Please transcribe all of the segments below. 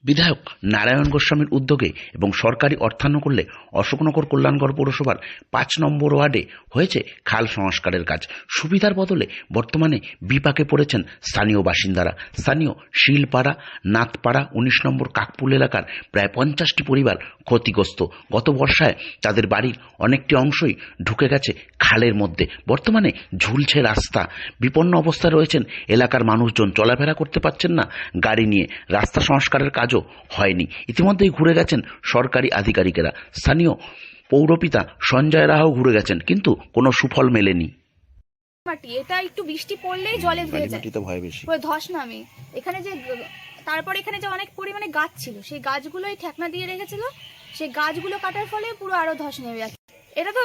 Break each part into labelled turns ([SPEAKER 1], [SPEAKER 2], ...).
[SPEAKER 1] বিধায়ক নারায়ণ গোস্বামীর উদ্যোগে এবং সরকারি অর্থানুকূল্যে অশোকনগর কল্যাণগড় পৌরসভার ৫ নম্বর ওয়ার্ডে হয়েছে খাল সংস্কারের কাজ। সুবিধার বদলে বর্তমানে বিপাকে পড়েছেন স্থানীয় বাসিন্দারা। স্থানীয় শিলপাড়া, নাথপাড়া, ১৯ নম্বর কাকপুল এলাকার প্রায় ৫০টি পরিবার ক্ষতিগ্রস্ত। গত বর্ষায় তাদের বাড়ির অনেকটি অংশই ঢুকে গেছে খালের মধ্যে। বর্তমানে ঝুলছে রাস্তা। বিপন্ন অবস্থায় রয়েছেন এলাকার মানুষজন, চলাফেরা করতে পারছেন না গাড়ি নিয়ে। রাস্তা সংস্কারের কাজও হয়নি। ইতিমধ্যেই ঘুরে গেছেন সরকারি আধিকারিকেরা। স্থানীয় পৌরপিতা সঞ্জয় রাও ঘুরে গেছেন, কিন্তু কোনো সুফল মেলেনি।
[SPEAKER 2] মাটি এটা একটু বৃষ্টি পড়লেই জলে ধুয়ে যায়,
[SPEAKER 1] মাটিতে ভয় বেশি,
[SPEAKER 2] পুরো ধস নামে। এখানে যে তারপর এখানে যে অনেক পরিমাণে গাছ ছিল, সেই গাছগুলোই ঠেকনা দিয়ে রেখেছিল, সেই গাছগুলো কাটার ফলে পুরো আরো ধস নেমে যাচ্ছে। এটা তো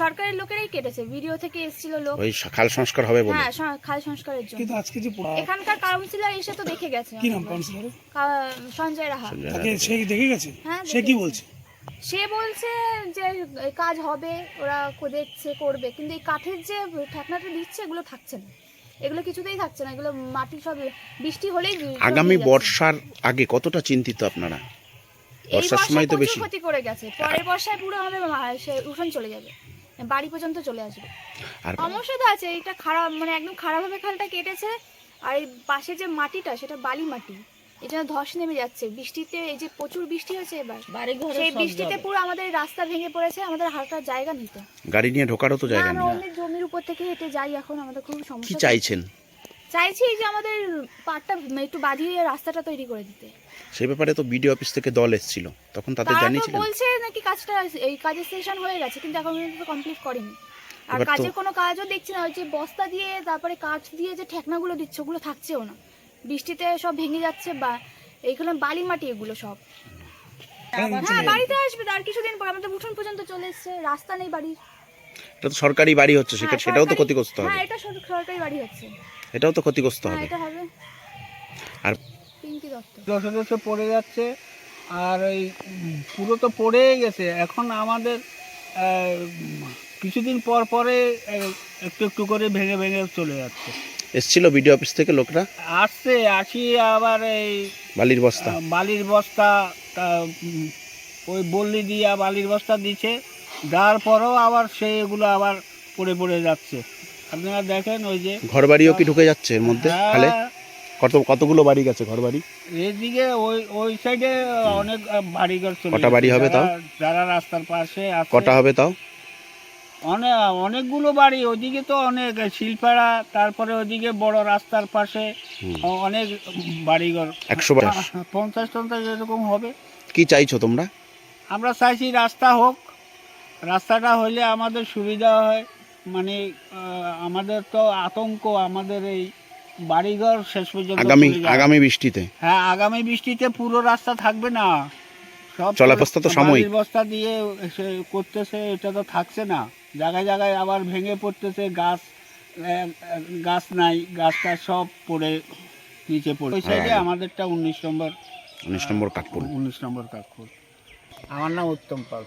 [SPEAKER 2] সরকারের লোকেরাই কেটেছে, ভিডিও থেকে এসেছিল লোক,
[SPEAKER 1] ওই খাল সংস্কার হবে বলে।
[SPEAKER 2] হ্যাঁ, খাল সংস্কারের জন্য।
[SPEAKER 3] কিন্তু আজকে যে
[SPEAKER 2] এখানকার কাউন্সিলর এসে তো দেখে গেছে।
[SPEAKER 3] কি নাম কাউন্সিলরের?
[SPEAKER 2] সঞ্জয় রাহা।
[SPEAKER 3] তাকে সে দেখে গেছে?
[SPEAKER 2] হ্যাঁ,
[SPEAKER 3] সে কি বলছে?
[SPEAKER 2] সে বলছে যে কাজ হবে, ওরা দেখছে, করবে, কিন্তু এই কাঠের যে ঠেকনাটা দিচ্ছে এগুলো থাকছে না, এগুলো কিছুতেই থাকছে না। এগুলো মাটি সব বৃষ্টি হলেই
[SPEAKER 1] আগামী বর্ষার আগে কতটা চিন্তিত আপনারা? বর্ষার সময় তো বেশি
[SPEAKER 2] ক্ষতি করে গেছে, পরের বর্ষায় পুরো আমাদের উঠোন চলে যাবে, বাড়ি পর্যন্ত চলে আসবে। আর সমস্যা তো আছে, এটা খারাপ, মানে একদম খারাপভাবে খালটা কেটেছে। আর এই পাশে যে মাটিটা, সেটা বালি মাটি, এটা ধস নেমে যাচ্ছে বৃষ্টিতে। এই যে প্রচুর বৃষ্টি হয়েছে এবার, সেই বৃষ্টিতে পুরো আমাদের রাস্তা ভেঙে পড়েছে, আমাদের হালকার জায়গা নিতে,
[SPEAKER 1] গাড়ি নিয়ে ঢোকারও তো জায়গা নেই।
[SPEAKER 2] আমরা অন্য জমির উপর থেকে হেঁটে যাই, এখন আমাদের খুব সমস্যা।
[SPEAKER 1] কি চাইছেন?
[SPEAKER 2] চাইছি যে আমাদের পাটটা একটু বাঁধিয়ে রাস্তাটা তৈরি করে দিতে।
[SPEAKER 1] সেই ব্যাপারে তো বিডিও অফিস থেকে দল এসেছিল, তখন তাদের জানিয়েছিলেন?
[SPEAKER 2] বলছে নাকি কাজটা, এই কাজের সেশন হয়ে গেছে, কিন্তু এখন পর্যন্ত কমপ্লিট করেনি। আর
[SPEAKER 1] এবার তো
[SPEAKER 2] কাজের কোনো কাজও দেখছি না। ওই যে বস্তা দিয়ে, তারপরে কাঠ দিয়ে যে ঠেকনাগুলো দিচ্ছে, ওগুলো থাকছেও না, বৃষ্টিতে সব ভেঙে যাচ্ছে। বা এইখানে বালি মাটি, এগুলো সব। হ্যাঁ, বাড়িতে আসবে আর কিছুদিন পর। আমাদের উঠোন পর্যন্ত চলে এসছে, রাস্তা নেই বাড়ির।
[SPEAKER 1] এটা তো সরকারি বাড়ি হচ্ছে, সেটাও তো ক্ষতিগ্রস্ত হবে।
[SPEAKER 2] হ্যাঁ, এটা সরকারি বাড়ি হচ্ছে,
[SPEAKER 1] এটাও তো ক্ষতিগ্রস্ত
[SPEAKER 2] হ্যাঁ,
[SPEAKER 1] হবে।
[SPEAKER 2] এটা হবে।
[SPEAKER 1] আর
[SPEAKER 2] পিঙ্কি দত্ত
[SPEAKER 4] দশে দশে পড়ে যাচ্ছে, আর এই পুরো তো পড়েই গেছে। এখন আমাদের কিছুদিন পর পরে একটু একটু করে ভেঙে ভেঙে চলে যাচ্ছে।
[SPEAKER 1] এসেছিল বিডিও অফিস থেকে লোকরা?
[SPEAKER 4] আসি আবার এই
[SPEAKER 1] বালির বস্তা
[SPEAKER 4] ওই বল্লি দিয়া বালির বস্তা দিচ্ছে, দেওয়ার পরেও আবার এগুলো আবার পড়ে যাচ্ছে। আপনারা দেখেন, ওই যে
[SPEAKER 1] ঘরবাড়িও কি ঢুকে যাচ্ছে এর মধ্যে খালে? কতগুলো বাড়ি গেছে ঘরবাড়ি?
[SPEAKER 4] এইদিকে ওই সাইডে অনেক বাড়িঘর চলে
[SPEAKER 1] কটা বাড়ি হবে তাও?
[SPEAKER 4] যারা রাস্তার পাশে আছে,
[SPEAKER 1] কটা হবে তাও?
[SPEAKER 4] অনেকগুলো বাড়ি। ওইদিকে তো অনেক শিলপাড়া, তারপরে ওইদিকে বড় রাস্তার পাশে অনেক বাড়িঘর, 150 এরকম হবে।
[SPEAKER 1] কি চাইছো তোমরা?
[SPEAKER 4] আমরা চাইছি রাস্তা হোক, রাস্তাটা হইলে আমাদের সুবিধা হয়। মানে আমাদের তো আতঙ্ক, আমাদের এই বাড়িঘর শেষ পর্যন্ত
[SPEAKER 1] আগামী বৃষ্টিতে।
[SPEAKER 4] হ্যাঁ, আগামী বৃষ্টিতে পুরো রাস্তা থাকবে না, সব
[SPEAKER 1] চলাবস্তা তো সাময়িক
[SPEAKER 4] বস্তা দিয়ে করতেছে, এটা তো থাকছে না। জায়গায় জায়গায় আবার ভেঙে পড়তেছে, গাছ নাই, গাছটা সব পড়ে নিচে পড়ে। ওই সাইডে আমাদেরটা 19 নম্বর কাকপুর। আমার নাম উত্তম পাল।